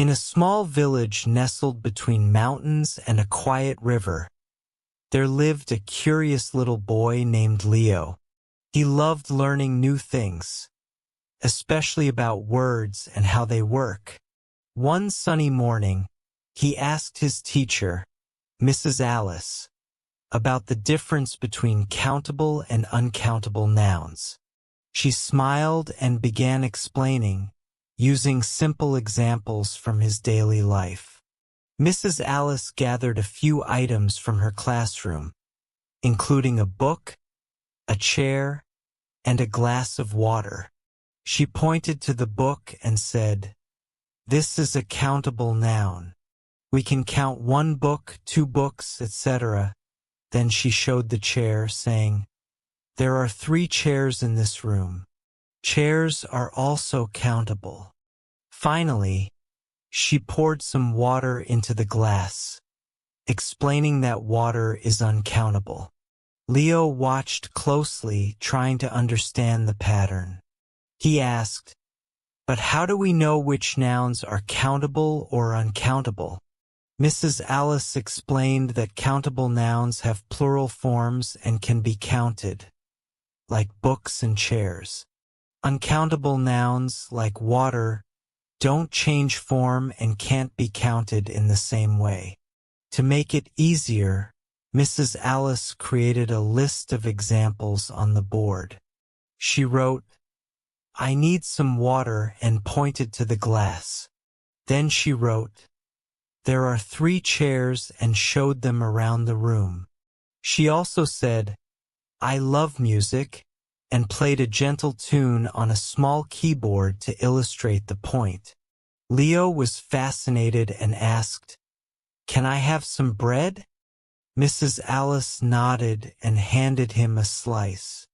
In a small village nestled between mountains and a quiet river, there lived a curious little boy named Leo. He loved learning new things, especially about words and how they work. One sunny morning, he asked his teacher, Mrs. Alice, about the difference between countable and uncountable nouns. She smiled and began explaining, using simple examples from his daily life. Mrs. Alice gathered a few items from her classroom, including a book, a chair, and a glass of water. She pointed to the book and said, "This is a countable noun. We can count 1 book, 2 books, etc." Then she showed the chair, saying, "There are 3 chairs in this room. Chairs are also countable." Finally, she poured some water into the glass, explaining that water is uncountable. Leo watched closely, trying to understand the pattern. He asked, "But how do we know which nouns are countable or uncountable?" Mrs. Alice explained that countable nouns have plural forms and can be counted, like books and chairs. Uncountable nouns, like water, don't change form and can't be counted in the same way. To make it easier, Mrs. Alice created a list of examples on the board. She wrote, "I need some water," and pointed to the glass. Then she wrote, "There are 3 chairs," and showed them around the room. She also said, "I love music," and played a gentle tune on a small keyboard to illustrate the point. Leo was fascinated and asked, "Can I have some bread?" Mrs. Alice nodded and handed him a slice.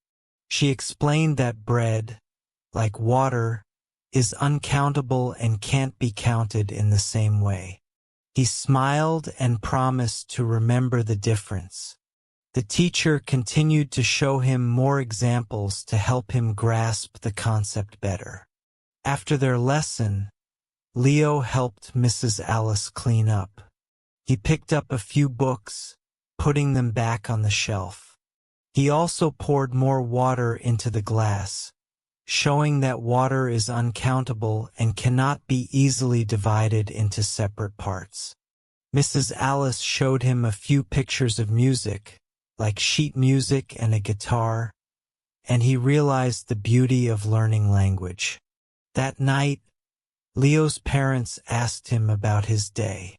She explained that bread, like water, is uncountable and can't be counted in the same way. He smiled and promised to remember the difference. The teacher continued to show him more examples to help him grasp the concept better. After their lesson, Leo helped Mrs. Alice clean up. He picked up a few books, putting them back on the shelf. He also poured more water into the glass, showing that water is uncountable and cannot be easily divided into separate parts. Mrs. Alice showed him a few pictures of music, like sheet music and a guitar, and he realized the beauty of learning language. That night, Leo's parents asked him about his day.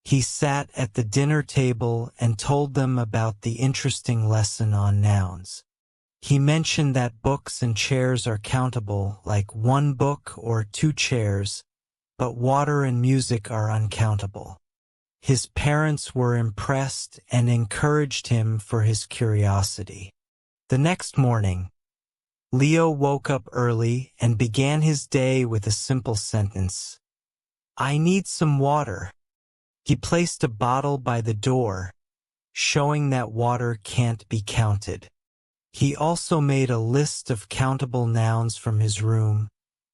He sat at the dinner table and told them about the interesting lesson on nouns. He mentioned that books and chairs are countable, like 1 book or 2 chairs, but water and music are uncountable. His parents were impressed and encouraged him for his curiosity. The next morning, Leo woke up early and began his day with a simple sentence, "I need some water." He placed a bottle by the door, showing that water can't be counted. He also made a list of countable nouns from his room,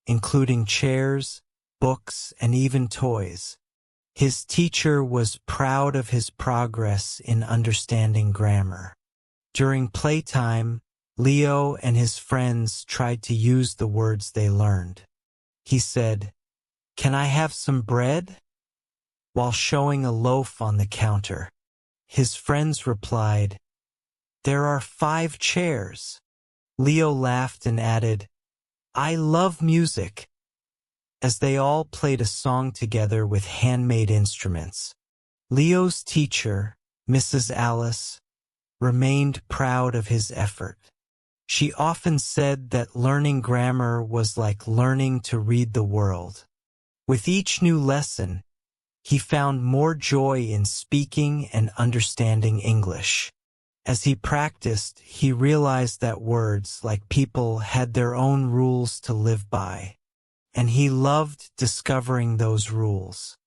including chairs, books, and even toys. His teacher was proud of his progress in understanding grammar. During playtime, Leo and his friends tried to use the words they learned. He said, "Can I have some bread?" while showing a loaf on the counter. His friends replied, "There are 5 chairs." Leo laughed and added, "I love music," as they all played a song together with handmade instruments. Leo's teacher, Mrs. Alice, remained proud of his effort. She often said that learning grammar was like learning to read the world. With each new lesson, he found more joy in speaking and understanding English. As he practiced, he realized that words, like people, had their own rules to live by, and he loved discovering those rules.